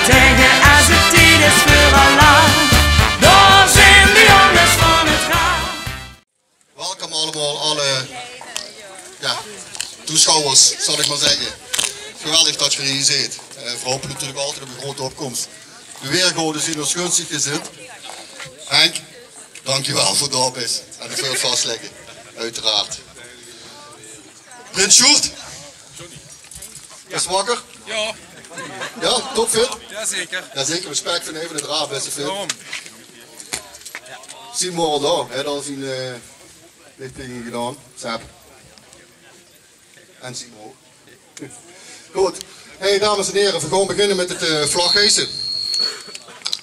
tegen als het tijd is voor Allah. Daar zijn de jongens van het raam. Welkom allemaal, alle toeschouwers, zal ik maar zeggen. Geweldig dat je hier zit. We hopen natuurlijk altijd op een grote opkomst. De weergoden zien ons gunstig gezind. Henk, dankjewel voor de opis en de veel vastleggen, uiteraard. Prins Sjoerd? Is wakker? Ja. Ja, topfit? Jazeker. Jazeker, respect van even de draad, beste fit. Waarom? Simon daar, hij had al zijn lichtingen gedaan. Sepp. En Simon. Goed. Hey dames en heren, we gaan beginnen met het vlaghijsen.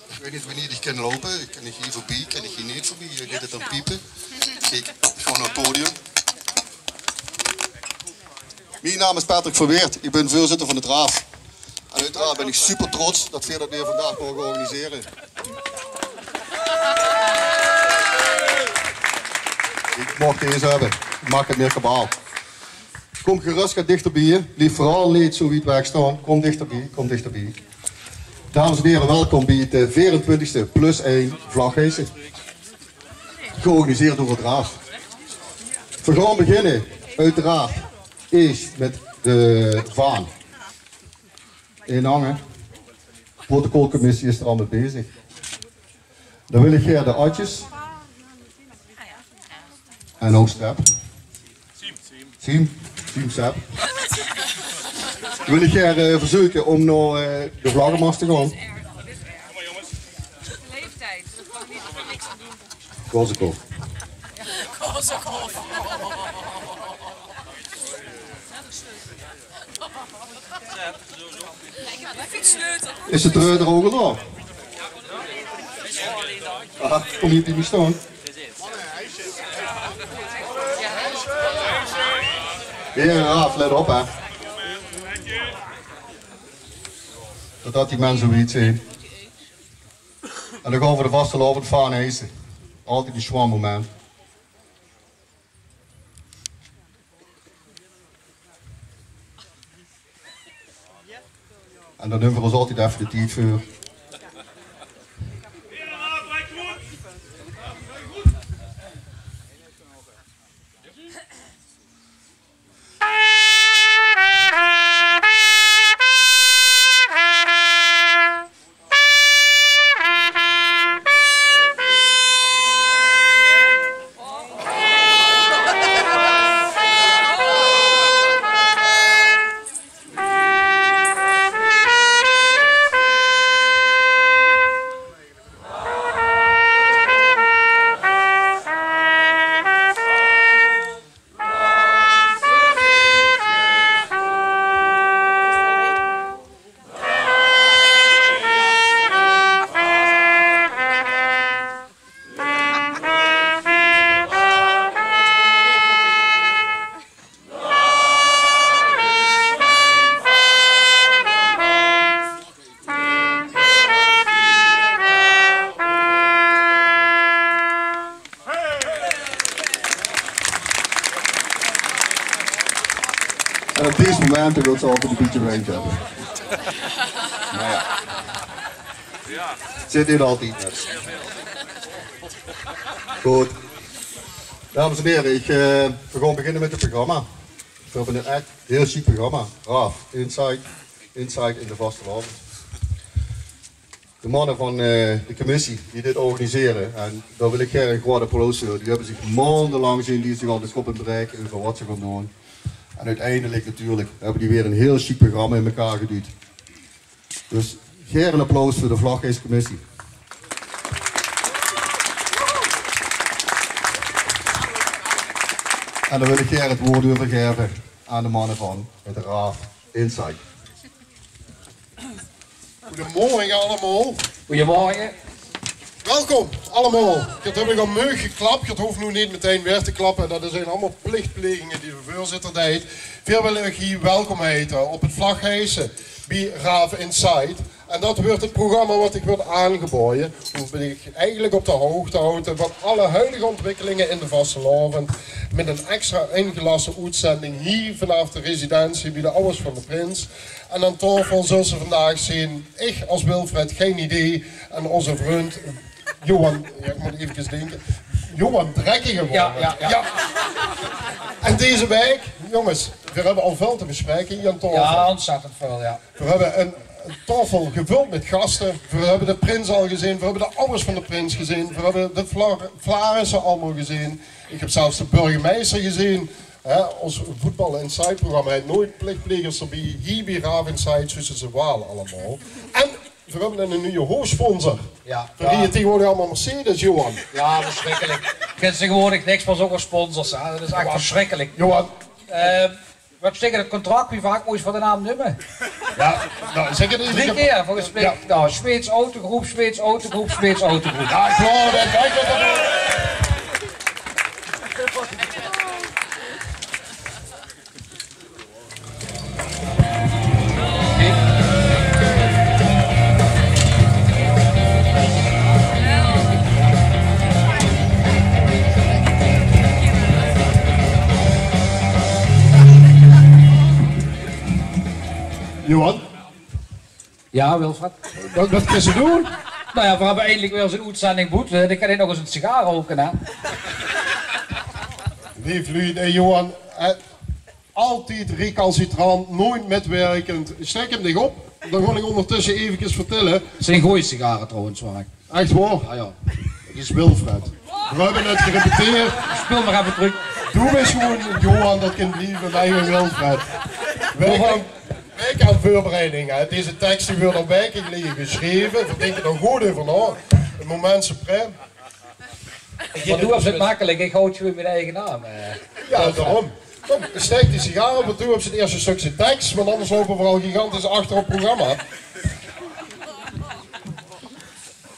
Ik weet niet wanneer ik kan lopen. Ik kan hier voorbij, ik kan hier niet voorbij. Je gaat het dan piepen. Kijk, gewoon naar het podium. Mijn naam is Patrick Verweert. Ik ben voorzitter van de Draaf. En uiteraard ben ik super trots dat we dat weer vandaag mogen organiseren. Ik mag deze hebben. Ik maak het meer kabaal. Kom gerust, ga dichterbij je. Blijf vooral niet zo wiet wegstaan. Kom dichterbij, kom dichterbij. Dames en heren, welkom bij het 24e plus 1 vlaghijsen. Georganiseerd door het Draaf. We gaan beginnen, uiteraard, eerst met de vaan. Inhangen. De protocolcommissie is er al mee bezig. Dan wil ik hier de atjes. En ook Sepp. Siem Sepp. Dan wil ik hier verzoeken om naar de vlaggenmast te gaan. Kom maar jongens. Leeftijd. Korzekov. Korzekov. Is het er ook al? Ah, kom je op die staan? Heren, Raaf, let op hè. Dat die mensen zoiets zien. En dan gaan we de vaste lopend vaan hijsen. Altijd die schwam moment. En dan nemen we ons altijd even de tijd voor. En op deze momenten wil ze altijd een beetje range hebben. Maar ja. Het zit hier altijd net. Goed. Dames en heren, we gaan beginnen met het programma. We hebben een echt heel chic programma. Raaf, Inside in de vastelavond. De mannen van de commissie die dit organiseren, en daar wil ik graag een groot applaus voor. Die hebben zich maandenlang zien die zich al de kop in bereiken over wat ze gaan doen. En uiteindelijk natuurlijk hebben die weer een heel chic programma in elkaar geduwd. Dus graag een applaus voor de Vlaghijscommissie. En dan wil ik graag het woord overgeven aan de mannen van het Raaf Inside. Goedemorgen allemaal. Goedemorgen. Welkom allemaal. Het heb ik al meug geklapt. Het hoeft nu niet meteen weer te klappen. Dat zijn allemaal plichtplegingen die de voorzitter deed. Veel wil ik hier welkom heten op het vlaghijsen bij Raaf Inside. En dat wordt het programma wat ik wil aangeboden. Hoe ben ik eigenlijk op de hoogte houden van alle huidige ontwikkelingen in de vastelavond. Met een extra ingelaste uitzending hier vanaf de residentie bij de ouders van de prins. En aan tafel zullen ze vandaag zien, ik als Wilfred geen idee. En onze vriend Johan, ja, ik moet even denken. Johan Drekkige. Ja. En deze week, jongens, we hebben al veel te bespreken hier aan tafel. Ja, ontzettend veel, ja. We hebben een tafel gevuld met gasten. We hebben de prins al gezien, we hebben de ouders van de prins gezien, we hebben de Flarissen allemaal gezien. Ik heb zelfs de burgemeester gezien. Ons Voetbal Inside programma heeft nooit plichtplegers erbij. Hier bij Raaf Inside, tussen ze walen allemaal. En we hebben een nieuwe hoofdsponsor. Ja. Voor die het tegenwoordig allemaal Mercedes, Johan. Ja, verschrikkelijk. Ik vind tegenwoordig niks van zo'n sponsors. Hè. Dat is echt verschrikkelijk. Johan. Wat steken het contract? Wie vaak moet je van de naam noemen? Ja, nou zeg het eens. 3 keer volgens mij. Ja. Nou, Zweeds autogroep, Zweeds autogroep, Zweeds autogroep. Ja, klaar, dat kijk wat dat. Johan, Ja, Wilfred. wat kun je doen? Nou ja, we hebben eindelijk weer zo'n uitzending boet. Dan kan ik nog eens een sigaar roken, hè. Lief Louis en Johan, altijd recalcitrant, nooit metwerkend. Steek hem niet op, dan wil ik ondertussen even vertellen. Het zijn goeie sigaren trouwens, waar ik. Echt waar, Ah ja. het is Wilfred. We hebben het gerepeteerd. Speel maar even terug. Doe eens gewoon Johan, dat kind lief en wij weer Wilfred. Wij aan voorbereiding. Hè. Deze tekst die wordt al weken geleden geschreven. Denk er nog goed over na. Het moment supreme. Maar doe eens het makkelijk, ik houd gewoon mijn eigen naam. Ja, daarom. Kom, steek die sigaar op en doe op zijn eerste stukje tekst, want anders lopen we al gigantisch achter op het programma.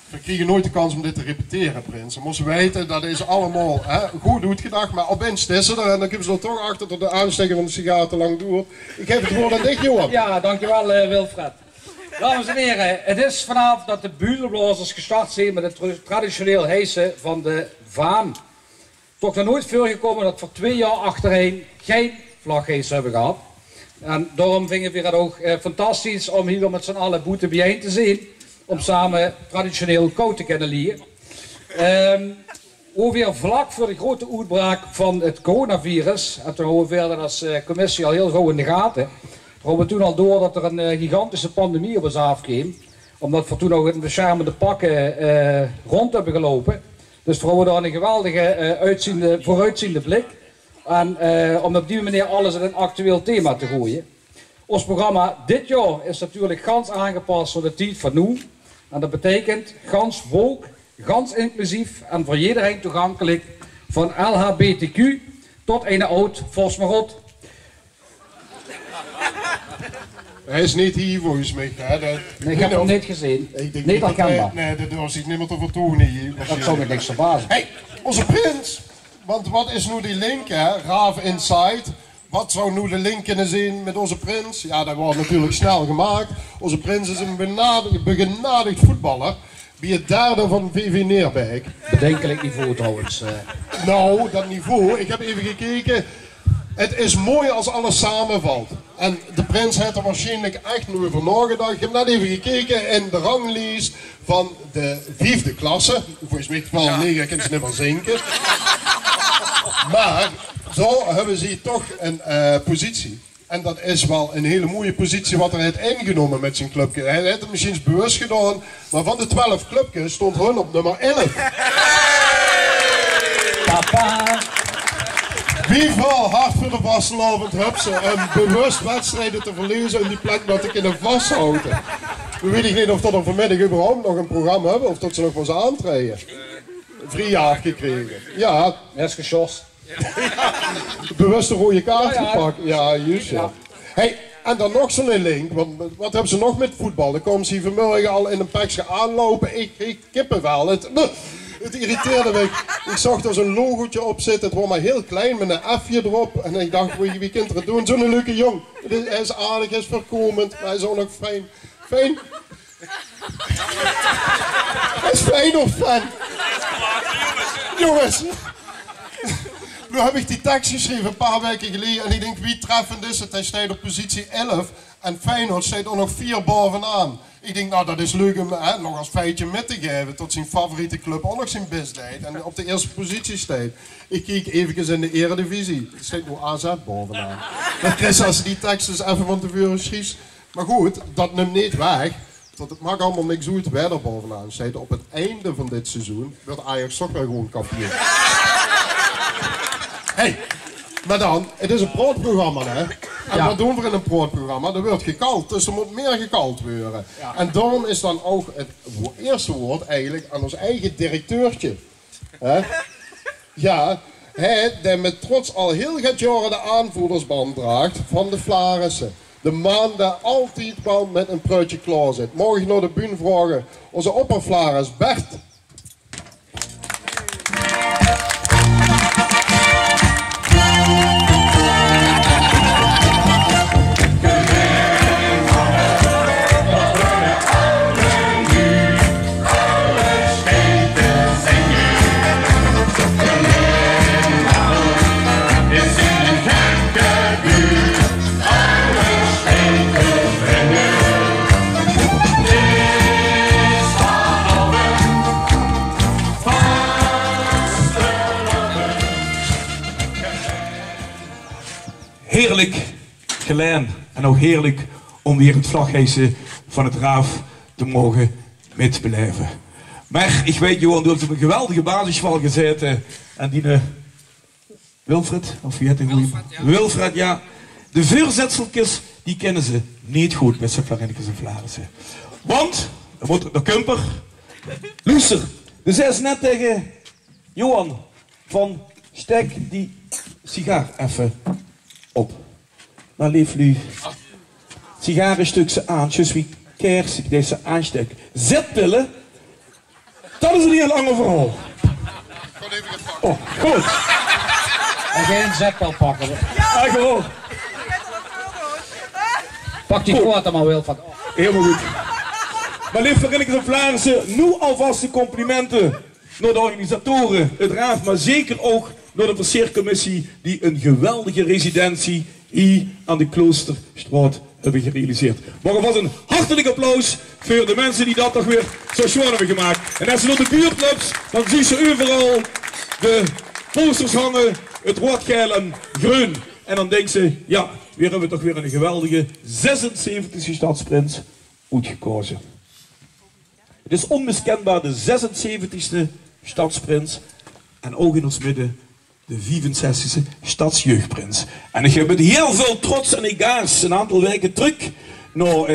We kregen nooit de kans om dit te repeteren, Prins. We moesten weten dat is allemaal goed uitgedacht, maar opeens is ze er en dan komen ze er toch achter dat de aansteker van de sigaar te lang duurt. Ik geef het woord aan dich, Johan. Ja, dankjewel Wilfred. Dames en heren, het is vanavond dat de buurblazers gestart zijn met het traditioneel hijsen van de vaan. Toch nog nooit voorgekomen dat voor 2 jaar achtereen geen vlaghijs hebben gehad. En daarom vinden we het ook fantastisch om hier met z'n allen boete bijeen te zien. Om samen traditioneel koud te kunnen liggen. Ongeveer vlak voor de grote uitbraak van het coronavirus. En toen houden we verder als commissie al heel gauw in de gaten. Hadden we toen al door dat er een gigantische pandemie op ons afkwam. Omdat we toen nog in beschermende pakken rond hebben gelopen. Dus we hadden daar een geweldige vooruitziende blik. En om op die manier alles in een actueel thema te gooien. Ons programma dit jaar is natuurlijk gans aangepast voor de tijd van nu. En dat betekent gans woke, gans inclusief en voor iedereen toegankelijk. Van LHBTQ tot een oud Vosmerot. Hij is niet hier volgens mij. Hè? Nee, ik heb hem niet gezien. Niet Niet herkenbaar. Nee, dat was ik niet meer te vertonen hier. Dat zou me niks verbazen. Hey, onze prins. Want wat is nu die link, hè? Raaf Inside. Wat zou nu de link kunnen zijn met onze prins? Ja, dat wordt natuurlijk snel gemaakt. Onze prins is een begenadigd voetballer. Bij het derde van VV Neerbeek. Bedenkelijk niveau trouwens. Nou, dat niveau, ik heb even gekeken. Het is mooi als alles samenvalt. En de prins heeft er waarschijnlijk echt nu over nagedacht. Ik heb net even gekeken in de ranglijst van de 5e klasse. Volgens mij wel 9 kunnen ze niet meer zinken. Maar zo hebben ze toch een positie. En dat is wel een hele mooie positie wat hij heeft ingenomen met zijn clubje. Hij heeft het misschien bewust gedaan, maar van de 12 clubjes stond hun op nummer 11. Papa. Wie vooral hard voor de vastelavond hupsen en bewust wedstrijden te verliezen in die plek dat ik in de vasthouden. We weten niet of dat er vanmiddag überhaupt nog een programma hebben of dat ze nog wel eens aantreden. 3 jaar gekregen. Ja. Dat is geschorst. Bewust een rode kaart Ja, ja. gepakt. Ja, juist ja. Hey, en dan nog zo'n link, want wat hebben ze nog met voetbal? Dan komen ze hier vanmorgen al in een pakje aanlopen. Ik kippenvel. Het irriteerde me. Ik zag er zo'n logootje op zitten. Het was maar heel klein met een F'je erop. En ik dacht, wie kunt er het doen? Zo'n leuke jong. Hij is aardig, hij is voorkomend, maar hij is ook nog fijn. Fijn. Hij is Feyenoord-fan. Jongens. Nu heb ik die tekst geschreven een paar weken geleden en ik denk wie treffend is het. Hij staat op positie 11 en Feyenoord staat er nog 4 bovenaan. Ik denk nou dat is leuk om nog als feitje met te geven tot zijn favoriete club ook nog zijn best deed en op de eerste positie staat. Ik kijk even in de Eredivisie. Er staat nu AZ bovenaan. Dat is als die tekst dus even van tevoren schreef. Maar goed, dat neemt niet weg. Dat het maakt allemaal niks uit wij er bovenaan staat. Op het einde van dit seizoen wordt Ajax toch wel gewoon kampioen. Hey, maar dan, het is een broodprogramma hè. En wat doen we in een broodprogramma? Er wordt gekald, dus er moet meer gekald worden. Ja. En daarom is dan ook het eerste woord eigenlijk aan ons eigen directeurtje. Ja, hij die met trots al heel het jaren de aanvoerdersband draagt van de Flarissen. De man die altijd wel met een pruitje klaar zit. Mogen je naar de bühne vragen, onze opperflaris Bert. Heerlijk gelijn en ook heerlijk om weer het vlaghijsen van het Raaf te mogen metbeleven. Maar ik weet, Johan, du hebt op een geweldige basisval gezeten en die Wilfred, of wie heet die goeie? Wilfred, ja. De voorzetseltjes, die kennen ze niet goed met zijn Flarinnekes en Vlarissen. Want, dan moet de Kumper, luister, dus hij is net tegen Johan van steek die sigaar even op. Maar lief nu, sigarenstuk ze aan, dus wie kers ik deze aanstek. Zetpillen, dat is een heel ander verhaal. Oh, goed. En geen zetpel pakken. Ja, gewoon. Pak die quota maar wel van. Helemaal goed. Maar lief Flarinnekes en Vlarissen, nu alvast de complimenten naar de organisatoren, het Raaf, maar zeker ook naar de Passeercommissie die een geweldige residentie hier aan de Kloosterstraat hebben gerealiseerd. Maar alvast een hartelijk applaus voor de mensen die dat toch weer zo schoon hebben gemaakt. En als ze naar de buurtclubs, dan zien ze overal de posters hangen, het rood, geel en groen. En dan denken ze, ja, weer hebben we toch weer een geweldige 76e stadsprins uitgekozen. Het is onmiskenbaar de 76e stadsprins en ook in ons midden de 65e stadsjeugdprins. En ik heb met heel veel trots en egaars een aantal weken terug naar,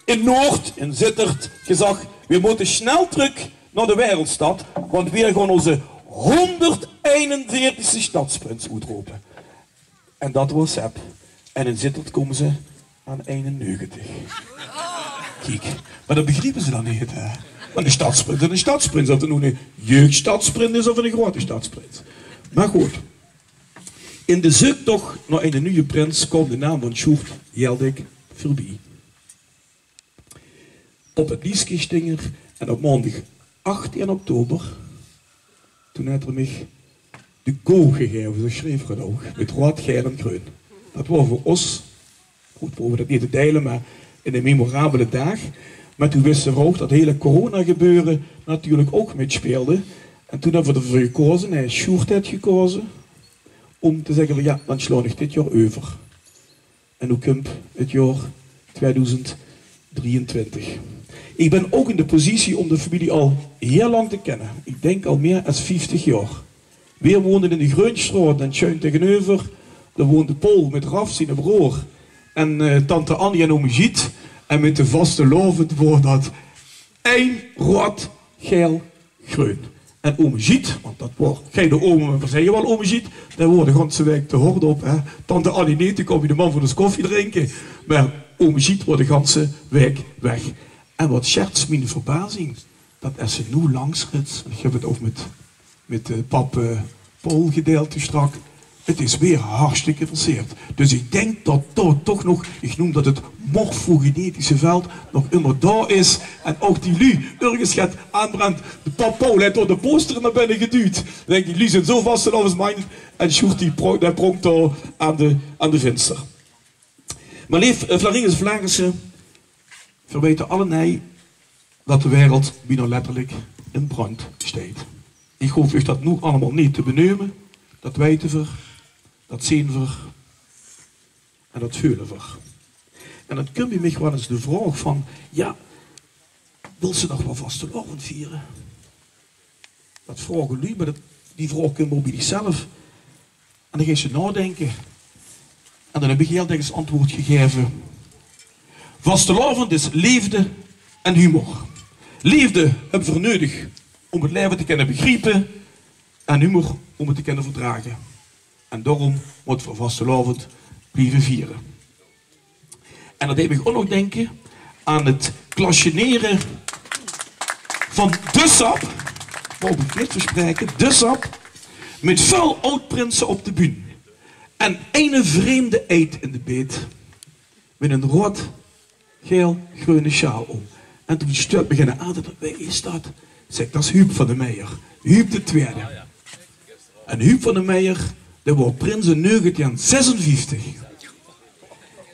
in Noord, in Zittert, gezegd, we moeten snel terug naar de wereldstad, want we gaan onze 141e stadsprins uitroepen. En dat was Sepp. En in Zittert komen ze aan 91. Kijk, maar dat begrijpen ze dan niet, hè. Maar een stadsprins en een stadsprins, of het nu een jeugdstadsprins is of een grote stadsprins. Maar goed, in de zoektocht naar een nieuwe prins kwam de naam van Sjoerd Jeldik voorbij. Op het Lieskestinger en op maandag 18 oktober, toen had er mij de go gegeven, zo schreef het ook, met rood, geel en groen. Dat was voor ons, goed, we hoeven dat niet te delen, maar in een memorabele dag. Maar toen wisten we ook dat hele corona gebeuren natuurlijk ook meespeelde. En toen hebben we ervoor gekozen, hij is Sjoerd had gekozen, om te zeggen van ja, dan sla ik dit jaar over. En hoe komt het jaar 2023. Ik ben ook in de positie om de familie al heel lang te kennen. Ik denk al meer dan 50 jaar. We woonden in de Groenstraat en schuin tegenover. Daar woonde Paul met Raf, zijn broer. En tante Annie en oom Giet. En met de vaste lovend woord dat 1 rood, geel, groen. En oom Giet, want dat wordt geen de oom, maar we zeggen wel oom Giet, daar wordt de ganse week te hard op. Hè. Tante Annie niet, dan kom je de man voor de koffie drinken. Maar oom Giet wordt de ganse week weg. En wat scherts mijn verbazing, dat als ze nu langs rit, ik heb het over met pap Paul gedeeld te strak, het is weer hartstikke verseerd. Dus ik denk dat toch nog, ik noem dat het morfogenetische veld, nog immer daar is. En ook die Lu ergens gaat aanbrengt. De pap Paul heeft door de poster naar binnen geduwd. Dan denk die Lu zit zo vast in alles mind. En Sjoerd die pronkt daar aan de venster. Maar lief, Vlaringens Vlarense verweten allen dat de wereld bijna letterlijk in brand steekt. Ik hoef u dat nu allemaal niet te benoemen. Dat weten we, dat zien we en dat voelen we. En dan kun je mij wel eens de vraag van, ja, wil ze nog wel vastelovend vieren? Dat vragen jullie, maar die vraag kun je bij jezelf. En dan ga je ze nadenken. En dan heb ik heel ergens antwoord gegeven. Vastelovend is liefde en humor. Liefde hebben we nodig om het leven te kunnen begrijpen en humor om het te kunnen verdragen. En daarom moeten we vastelovend blijven vieren. En dat deed me ook nog denken aan het klasjeneren van de sap, waar we het verspreken, de sap, met veel oud-prinsen op de bühne. En een vreemde eend in de beet, met een rood, geel, groene sjaal om. En toen stuurt beginnen aan te wie is dat? Zeg, dat is Huub van der Meijer. Huub de tweede. En Huub van der Meijer, dat was prins in 1956.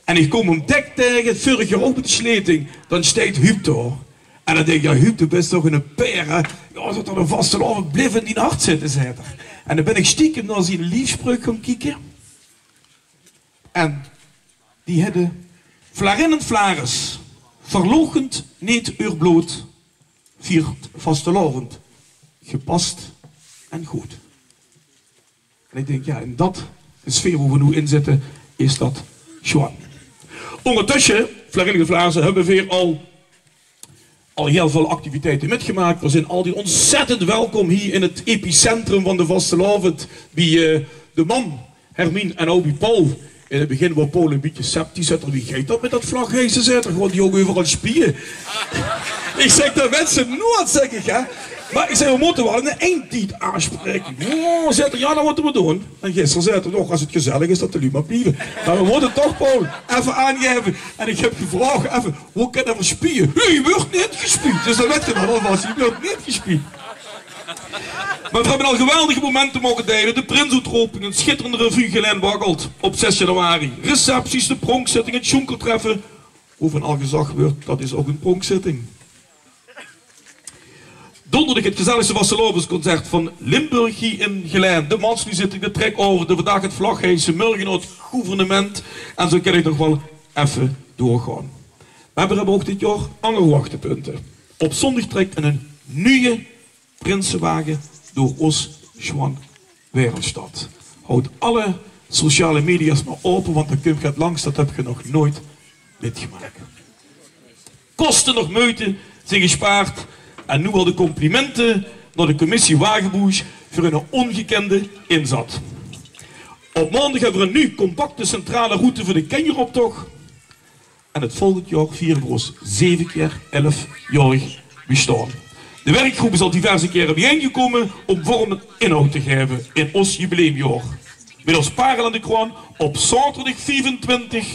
En ik kom hem dek tegen, vorig jaar ook met de sleting, dan steekt Huub daar. En dan denk ik, ja Huub, du bent toch een peer, hè? Ja, dat er een vastelovend blijf in die hart zitten, zei hij. En dan ben ik stiekem naar zijn liefspreuk gaan kijken. En die hadden Vlarinnen Vlares, verloochend niet uur bloot, viert vastelovend, gepast en goed. En ik denk, ja, in dat sfeer waar we nu in zitten, is dat Johan. Ondertussen, Vlarinnen Vlares, hebben we weer al heel veel activiteiten metgemaakt. We zijn altijd ontzettend welkom hier in het epicentrum van de vastelovend. Bij de man, Hermine en ook bij Paul. In het begin was Paul een beetje sceptisch. Wie gaat dat met dat vlaghijzen zetten? Gewoon die ook overal spieën. Ik zeg dat mensen nooit, zeg ik, hè. Maar ik zeg, we moeten wel een eindtijd aanspreken. Oh, zegt er, ja, dat moeten we doen. En gisteren zei hij nog, als het gezellig is, dat de lui maar blijven. Maar we moeten toch, Paul, even aangeven. En ik heb gevraagd, even, hoe kan er spieën? Je wordt niet gespied. Dus dan weet je wel alvast, je wordt niet gespied. Maar we hebben al geweldige momenten mogen delen. De Prinsoetroping, een schitterende revue Gelen Waggelt op 6 januari. Recepties, de pronkzitting, het Jonkertreffen. Hoe van al gezag wordt, dat is ook een pronkzitting. Donderdag het gezelligste vastelovensconcert van Limburg hier in Gelen. De mansnuzitting, de trek over, de vandaag het vlaghijsen, morgen het gouvernement. En zo kan ik nog wel even doorgaan. We hebben ook dit jaar andere hoogtepunten. Op zondag trekt een nieuwe prinsenwagen door Oost-Schwan Wereldstad. Houd alle sociale media's maar open, want dan kun je langs, dat heb je nog nooit metgemaakt. Kosten nog moeite zijn gespaard. En nu al de complimenten naar de commissie Wagenboes voor een ongekende inzet. Op maandag hebben we een nu compacte centrale route voor de Kenjeroptocht. En het volgend jaar vieren we ons 7 keer 11-jarig bestaan. De werkgroep is al diverse keren bijeengekomen om vorm en inhoud te geven in ons jubileumjaar. Met als parel aan de kroon op zaterdag 24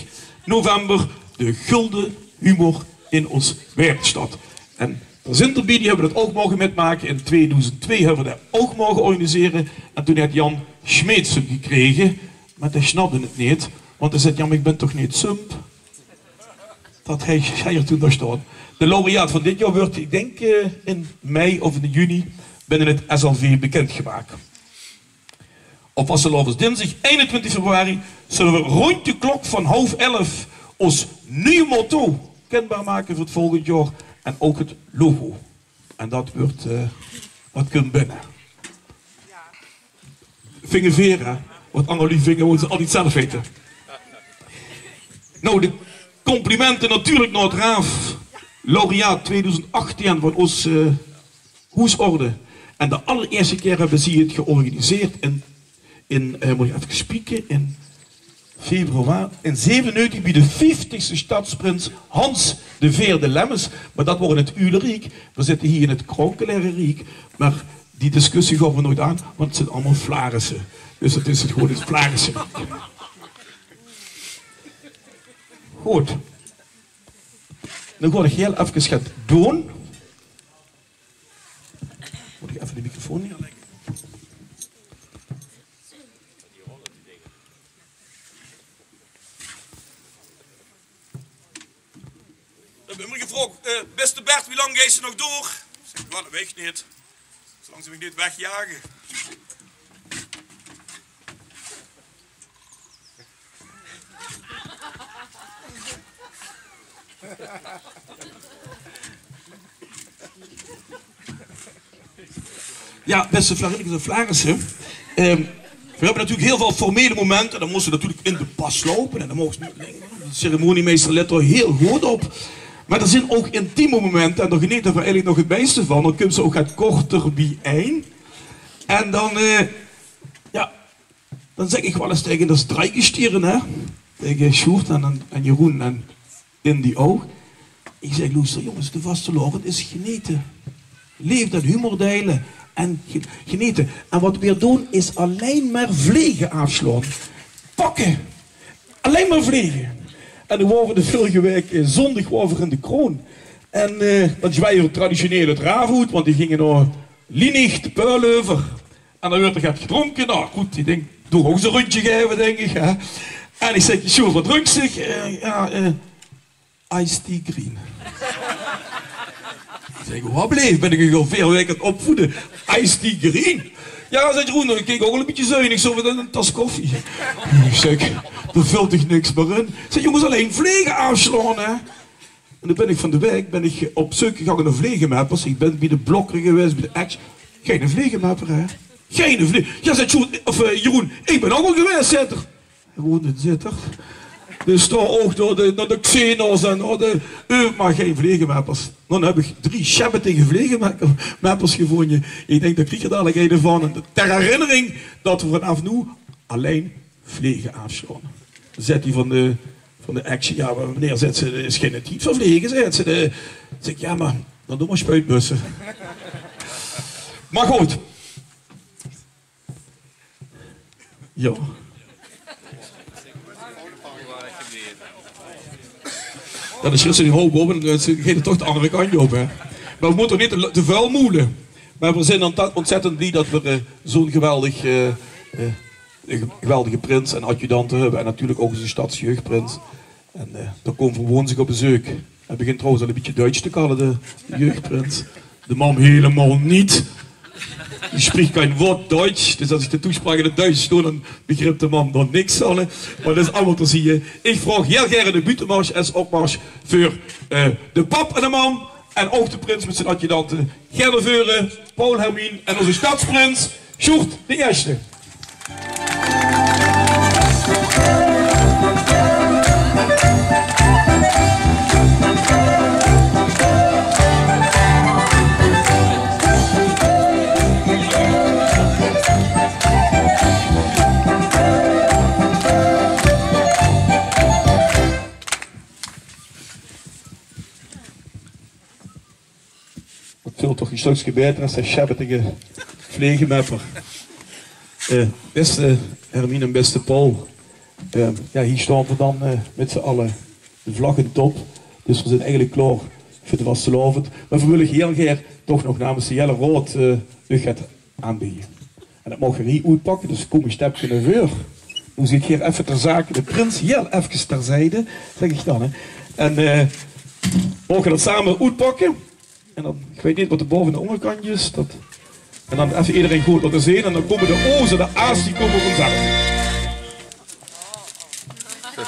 november de gulden humor in ons Wereldstad. En de Zinterbie hebben we dat ook mogen metmaken. In 2002 hebben we dat ook mogen organiseren. En toen had Jan Schmeets hem gekregen. Maar hij snapte het niet. Want hij zei, ja, maar ik ben toch niet sump? Dat hij er toen daar stond. De laureaat van dit jaar wordt, ik denk in mei of in juni, binnen het SLV bekendgemaakt. Op vastelovens dinsdag 21 februari zullen we rond de klok van 10:30 ons nieuwe motto kenbaar maken voor het volgend jaar. En ook het logo. En dat wordt wat kunt binnen. Vingervera. Wat Annelie Vinger moet ze altijd zelf weten. Nou, de complimenten natuurlijk naar het Raaf. Laureaat 2018 van ons hoesorde. En de allereerste keer hebben ze het georganiseerd in moet ik even spieken, in februari, in 97 bij de 50ste stadsprins Hans de Veer de Lemmens. Maar dat wordt in het Uleriek. We zitten hier in het Kronkelaire Riek. Maar die discussie gaan we nooit aan, want het zijn allemaal Flarissen. Dus het is het gewoon het Flarissen. Goed. Dan ga ik heel even gaan doen. Moet ik even de microfoon neerleggen? Dan ben ik gevraagd, beste Bert, wie lang ga je nog door? Ik zeg, wel, dat weet ik niet. Zolang ze me niet wegjagen. Ja, beste Flarissen en Flarissen. We hebben natuurlijk heel veel formele momenten. Dan moesten we natuurlijk in de pas lopen. En dan mogen ze de ceremoniemeester let er heel goed op. Maar er zijn ook intieme momenten. En daar genieten we eigenlijk nog het meeste van. Dan kunnen ze ook het korter bijeen. En dan, ja, dan zeg ik wel eens tegen de strijkgestieren, hè. Tegen Sjoerd en Jeroen en Indy ook. Ik zeg, luister jongens, de vastelovend is genieten. Leef dat humor delen. En genieten. En wat we weer doen is alleen maar vliegen afslaan. Pakken. Alleen maar vliegen. En dan waren we de vorige week zondag over in de Kroon. En dat is wij traditioneel het raafhoed, want die gingen naar Lienicht, Puilheuver. En dan werd er gaat gedronken. Nou goed, ik denk, doe ook eens een rondje geven, denk ik. Hè. En ik zeg, Sjoerd, wat drinkt zich? Iced tea green. Ik zeg, wat bleef? Ben ik al 4 weken aan het opvoeden? Iced tea green? Ja, zei Jeroen, ik keek ook al een beetje zuinig, zo met een tas koffie. Ik zeg, er vult toch niks meer in? Ik zeg, jongens, alleen vliegen afslaan, hè? En dan ben ik van de week op zoek gegaan naar vlegenmappers. Ik ben bij de Blokker geweest, bij de Action. Geen vlegenmapper, hè? Geen vlegen. Ja, zei Jeroen, ik ben ook al geweest, zitter. Gewoon een zitter. Dus daar ook naar de Xenos en naar de... maar geen vlegenmappers. Dan heb ik 3 shabbetige vlegenmappers gevonden. Ik denk, dat krijg je dadelijk een van. En ter herinnering dat we vanaf nu alleen vliegen afslaan. Dan zet hij van de Action, ja, maar meneer, zet ze is geen type van vliegen, zet ze de... zeg ik, ja, maar dan doen we spuitbussen. Maar goed. Ja. Dan is er hoog op en dan gaat het toch de andere kant op. Hè. Maar we moeten niet te vuil moelen. Maar we zijn ontzettend blij dat we zo'n geweldige prins en adjudanten hebben. En natuurlijk ook een stadsjeugdprins. En daar komen we woensdag op bezoek. Hij begint trouwens al een beetje Duits te kallen, de jeugdprins. De man helemaal niet. Die spreekt geen woord Duits, dus als ik de toespraak in het Duits doe, dan begrijpt de man dan niks van. Maar dat is allemaal te zien. Ik vraag heel graag de buitenmars en opmars voor de pap en de man en ook de prins met zijn adjudanten. Gerda Veuren, Paul Hermien en onze stadsprins, Sjoerd de Eerste. Veel toch een stukje beter als een shabbetige vlegenmapper. Beste Hermine en beste Paul. Ja, hier staan we dan met z'n allen de vlag in top. Dus we zijn eigenlijk klaar voor de vastelovend. Maar we willen heel graag toch nog namens de hele Rood u gaat aanbieden. En dat mogen we niet uitpakken, dus kom een stapje naar voren. Nu zit hier even ter zake de prins heel even terzijde, zeg ik dan. Hè. En mogen dat samen uitpakken. En dan, ik weet niet wat er boven de onderkantje is. En dan even iedereen goed laten zien. En dan komen de ozen, de a's, die komen vanzelf. Dat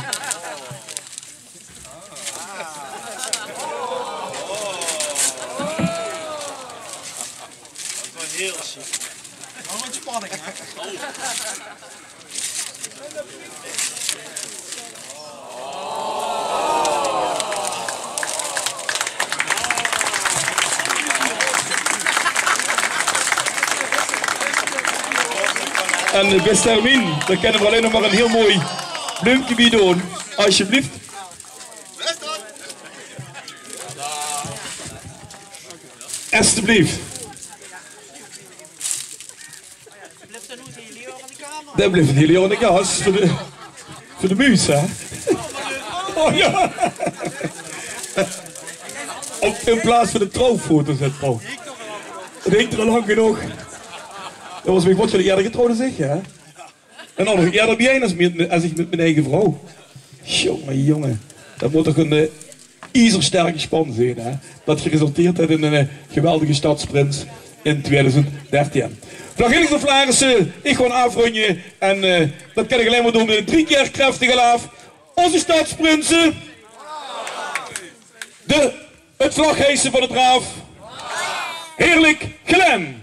was heel chic. Wel met spanning, hè? En beste Hermine, dan kunnen we alleen nog maar een heel mooi bloempje bij doen. Alsjeblieft. Alsjeblieft. Dan blijven jullie aan de gas voor de muus, hè? Oh ja! In plaats van de trouwfoto zet Paul. Dat hinkt er al lang genoeg. Dat was mijn wat jullie eerder getrouwde zeg, hè? En dan nog eerder bij als ik met mijn eigen vrouw. Jongen. Dat moet toch een ijzersterke span zijn, hè? Dat geresulteerd heeft in een geweldige stadsprins in 2013. Vlaggeling van Vlarense, ik gewoon afronden. En dat kan ik alleen maar doen met een 3 keer krachtige laaf. Onze stadsprinsen. Het vlaghijsen van het raaf. Heerlijk Glen.